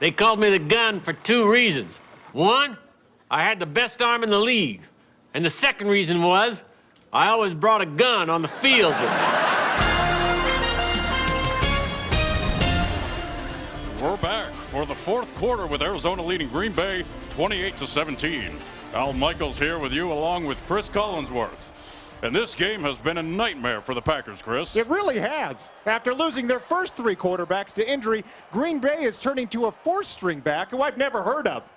They called me the gun for two reasons. One, I had the best arm in the league. And the second reason was, I always brought a gun on the field with me. We're back for the fourth quarter with Arizona leading Green Bay 28-17. Al Michaels here with you along with Chris Collinsworth. And this game has been a nightmare for the Packers, Chris. It really has. After losing their first three quarterbacks to injury, Green Bay is turning to a fourth-string back who I've never heard of.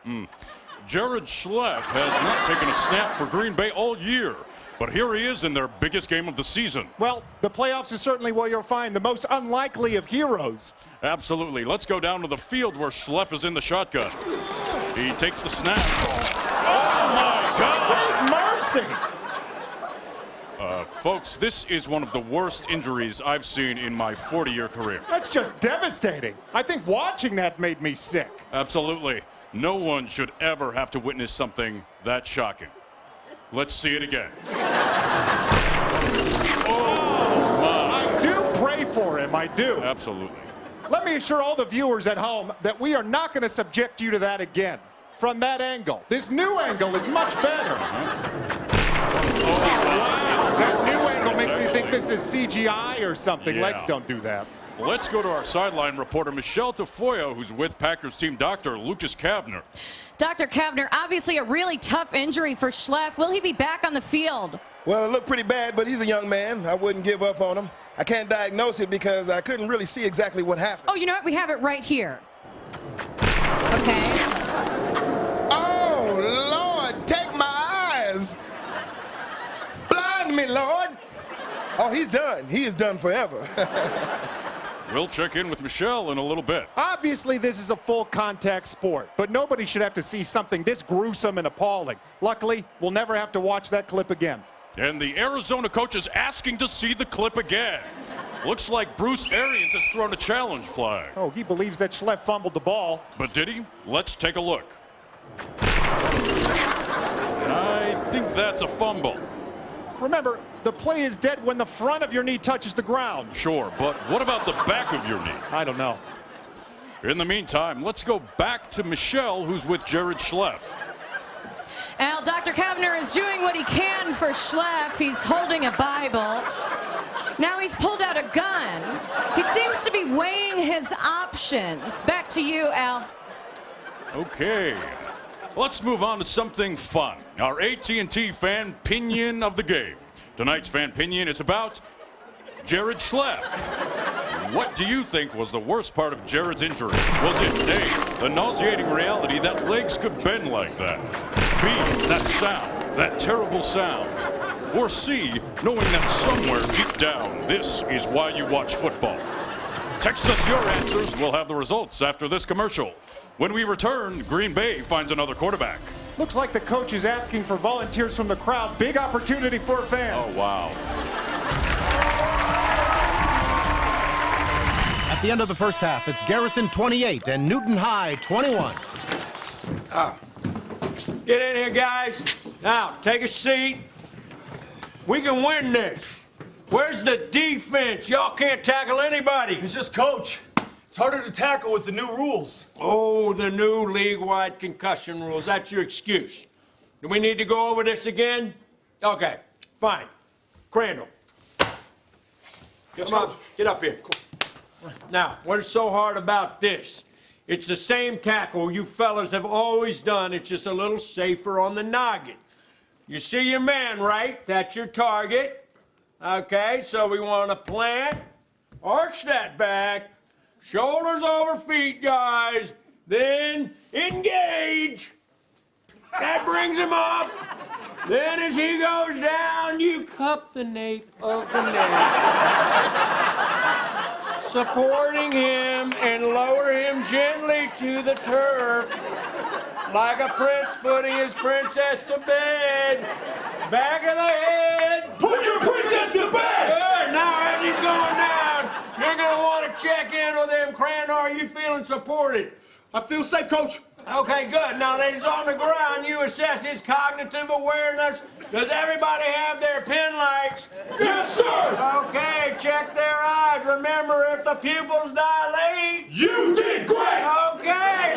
Jared Schleff has not taken a snap for Green Bay all year. But here he is in their biggest game of the season. Well, the playoffs is certainly where you'll find the most unlikely of heroes. Absolutely. Let's go down to the field where Schleff is in the shotgun. He takes the snap. Oh, my God! Mercy! Folks, this is one of the worst injuries I've seen in my 40-year career. That's just devastating. I think watching that made me sick. Absolutely. No one should ever have to witness something that shocking. Let's see it again. Oh, my. I do pray for him, I do. Absolutely. Let me assure all the viewers at home that we are not going to subject you to that again. From that angle. This new angle is much better. That new angle makes me think this is CGI or something. Yeah. Legs don't do that. Let's go to our sideline reporter, Michelle Tafoya, who's with Packers team doctor Lucas Kavner. Dr. Kavner, obviously a really tough injury for Schleff. Will he be back on the field? Well, it looked pretty bad, but he's a young man. I wouldn't give up on him. I can't diagnose it because I couldn't really see exactly what happened. Oh, you know what? We have it right here. Okay. Oh, Lord, take my eyes. Blind me, Lord. Oh, he's done. He is done forever. We'll check in with Michelle in a little bit. Obviously, this is a full contact sport, but nobody should have to see something this gruesome and appalling. Luckily, we'll never have to watch that clip again. And the Arizona coach is asking to see the clip again. Looks like Bruce Arians has thrown a challenge flag. Oh, he believes that Schleff fumbled the ball. But did he? Let's take a look. I think that's a fumble. Remember, the play is dead when the front of your knee touches the ground. Sure, but what about the back of your knee? I don't know. In the meantime, let's go back to Michelle, who's with Jared Schleff. Al, Dr. Kavner is doing what he can for Schleff. He's holding a Bible. Now he's pulled out a gun. He seems to be weighing his options. Back to you, Al. Okay. Let's move on to something fun. Our AT&T fan pinion of the game. Tonight's fan pinion is about Jared Schleff. What do you think was the worst part of Jared's injury? Was it A, the nauseating reality that legs could bend like that? B, that sound, that terrible sound? Or C, knowing that somewhere deep down, this is why you watch football? Text us your answers. We'll have the results after this commercial. When we return, Green Bay finds another quarterback. Looks like the coach is asking for volunteers from the crowd. Big opportunity for a fan. Oh, wow. At the end of the first half, it's Garrison 28 and Newton High 21. Get in here, guys. Now, take a seat. We can win this. Where's the defense? Y'all can't tackle anybody. It's just coach. It's harder to tackle with the new rules. Oh, the new league-wide concussion rules. That's your excuse. Do we need to go over this again? Okay, fine. Crandall. Yes, Come on, coach. get up here. Now, what's so hard about this? It's the same tackle you fellas have always done. It's just a little safer on the noggin. You see your man, right? That's your target. Okay, so we want to plant, arch that back, shoulders over feet, guys. Then engage. That brings him up. Then as he goes down, you cup the nape of the neck. Supporting him and lower him gently to the turf. Like a prince putting his princess to bed. Back of the head. Put your princess to bed! Good. Now as he's going down, you're going to want to check in with him. Crandall, are you feeling supported? I feel safe, coach. Okay, good. Now that he's on the ground, you assess his cognitive awareness. Does everybody have their pen lights? Yes, sir! Okay, check their eyes. Remember, if the pupils dilate. You did great! Okay,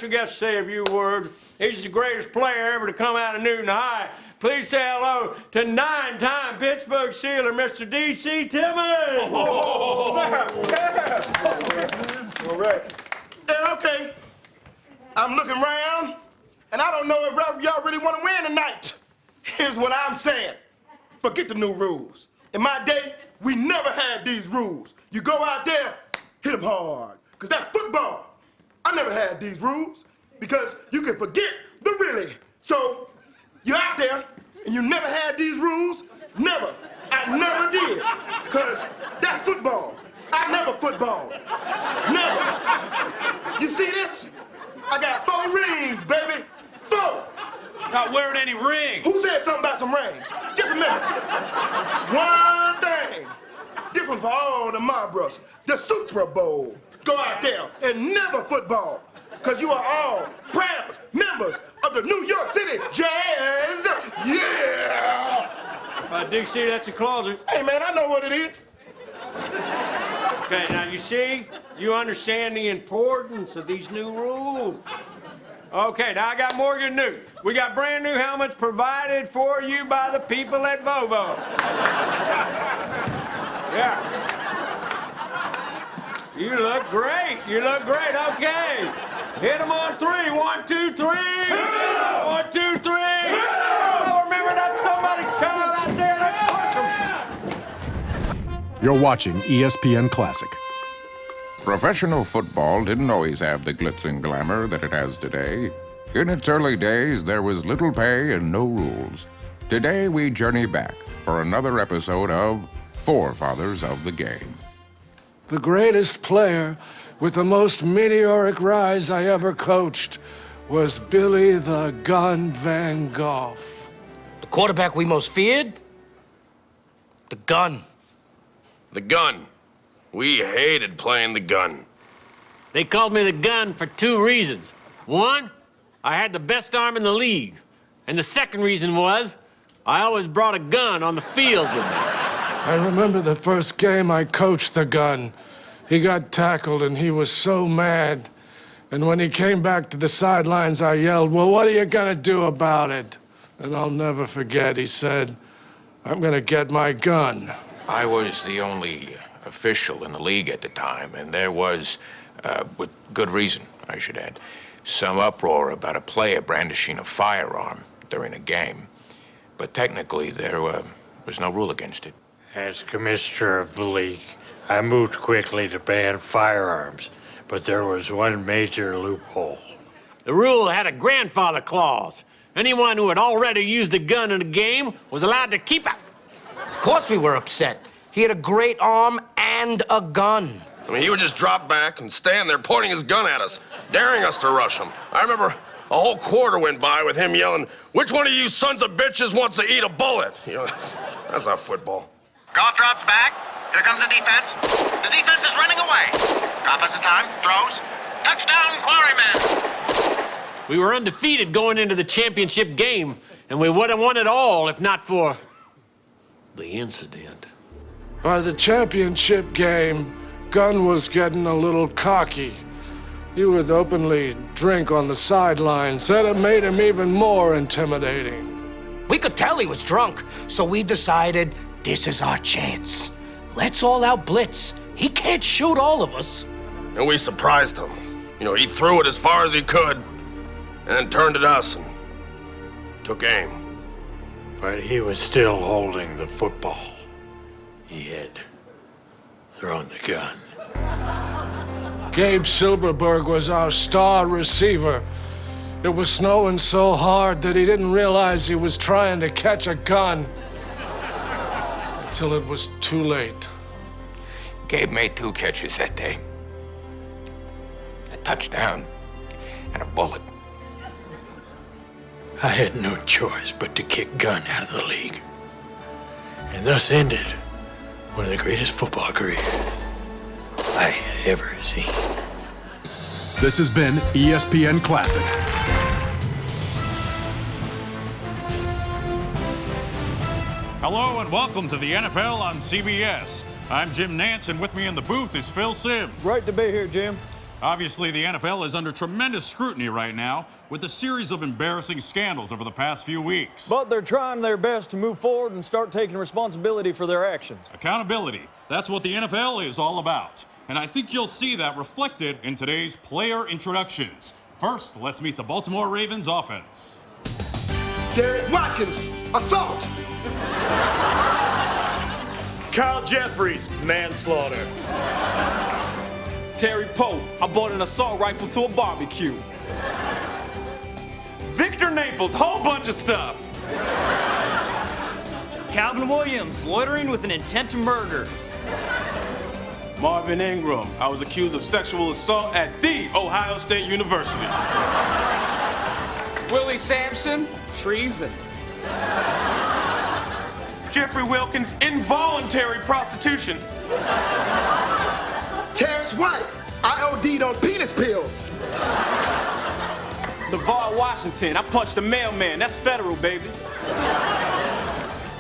special guest say a few words. He's the greatest player ever to come out of Newton High. Please say hello to 9-time Pittsburgh Steeler, Mr. D.C. Timmons. All right. Yeah, okay. I'm looking around, and I don't know if y'all really want to win tonight. Here's what I'm saying. Forget the new rules. In my day, we never had these rules. You go out there, hit them hard, because that's football. I never had these rules, because you can forget the really. So, you're out there, and you never had these rules? Never. I never did, because that's football. I never football. Never. You see this? I got 4 rings, baby. 4. Not wearing any rings. Who said something about some rings? Just a minute. One thing. This one's for all the Marlboros. The Super Bowl. Go out there and never football. Because you are all proud members of the New York City Jazz. Yeah! D.C., that's a closet. Hey, man, I know what it is. Okay, now you see, you understand the importance of these new rules. Okay, now I got more good news. We got brand new helmets provided for you by the people at Volvo. Yeah. You look great. You look great. Okay. Hit them on 3. 1, 2, 3. 1, 2, 3. Oh, remember that's somebody's child out there. Let's push them. You're watching ESPN Classic. Professional football didn't always have the glitz and glamour that it has today. In its early days, there was little pay and no rules. Today, we journey back for another episode of Forefathers of the Game. The greatest player with the most meteoric rise I ever coached was Billy the Gun Van Gogh. The quarterback we most feared? The gun. The gun. We hated playing the gun. They called me the gun for 2 reasons. 1, I had the best arm in the league. And the second reason was, I always brought a gun on the field with me. I remember the first game I coached the gun. He got tackled and he was so mad. And when he came back to the sidelines, I yelled, "Well, what are you gonna do about it?" And I'll never forget, he said, "I'm gonna get my gun." I was the only official in the league at the time, and there was, with good reason, I should add, some uproar about a player brandishing a firearm during a game. But technically, there was no rule against it. As commissioner of the league, I moved quickly to ban firearms, but there was one major loophole. The rule had a grandfather clause. Anyone who had already used a gun in a game was allowed to keep it. Of course we were upset. He had a great arm and a gun. I mean, he would just drop back and stand there pointing his gun at us, daring us to rush him. I remember a whole quarter went by with him yelling, "Which one of you sons of bitches wants to eat a bullet?" You know, that's not football. Goff drops back. Here comes the defense. The defense is running away. Goff has his time. Throws. Touchdown, Quarryman. We were undefeated going into the championship game, and we would have won it all if not for the incident. By the championship game, Gunn was getting a little cocky. He would openly drink on the sidelines. That made him even more intimidating. We could tell he was drunk, so we decided this is our chance. Let's all out blitz. He can't shoot all of us. And we surprised him. You know, he threw it as far as he could, and then turned at us and took aim. But he was still holding the football. He had thrown the gun. Gabe Silverberg was our star receiver. It was snowing so hard that he didn't realize he was trying to catch a gun until it was too late. Gabe made 2 catches that day. A touchdown and a bullet. I had no choice but to kick Gunn out of the league. And thus ended one of the greatest football careers I had ever seen. This has been ESPN Classic. Hello and welcome to the NFL on CBS. I'm Jim Nance, and with me in the booth is Phil Simms. Great to be here, Jim. Obviously, the NFL is under tremendous scrutiny right now with a series of embarrassing scandals over the past few weeks. But they're trying their best to move forward and start taking responsibility for their actions. Accountability. That's what the NFL is all about. And I think you'll see that reflected in today's player introductions. First, let's meet the Baltimore Ravens offense. Derek Watkins, assault. Kyle Jeffries, manslaughter. Terry Pope, I bought an assault rifle to a barbecue. Victor Naples, whole bunch of stuff. Calvin Williams, loitering with an intent to murder. Marvin Ingram, I was accused of sexual assault at the Ohio State University. Willie Sampson, treason. Jeffrey Wilkins, involuntary prostitution. Terrence White, I OD'd on penis pills. LeVar Washington, I punched a mailman. That's federal, baby.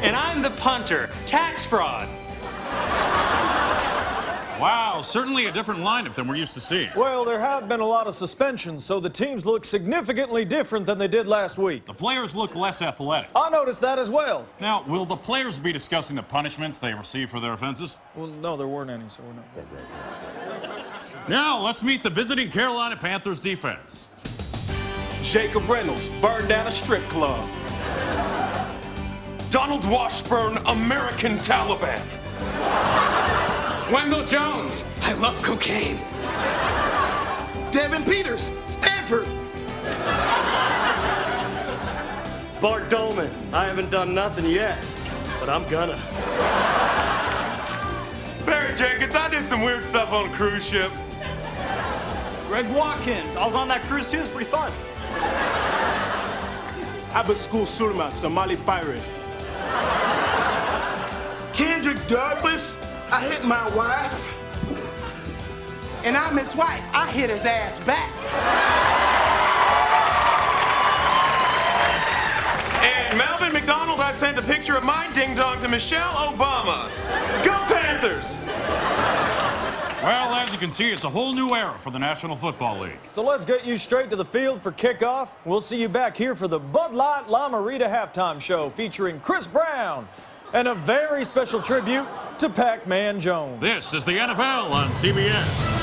And I'm the punter. Tax fraud. Wow, certainly a different lineup than we're used to seeing. Well, there have been a lot of suspensions, so the teams look significantly different than they did last week. The players look less athletic. I noticed that as well. Now, will the players be discussing the punishments they receive for their offenses? Well, no, there weren't any, so we're not. Now, let's meet the visiting Carolina Panthers defense. Jacob Reynolds burned down a strip club. Donald Washburn, American Taliban. Wendell Jones, I love cocaine. Devin Peters, Stanford. Bart Dolman, I haven't done nothing yet, but I'm gonna. Barry Jenkins, I did some weird stuff on a cruise ship. Greg Watkins, I was on that cruise too, it's pretty fun. Abascool Surma, Somali pirate. Kendrick Douglas, I hit my wife. And I'm his wife. I hit his ass back. And Melvin McDonald, I sent a picture of my ding-dong to Michelle Obama. Go Panthers! Well, as you can see, it's a whole new era for the National Football League. So let's get you straight to the field for kickoff. We'll see you back here for the Bud Light La Marita halftime show featuring Chris Brown and a very special tribute to Pac-Man Jones. This is the NFL on CBS.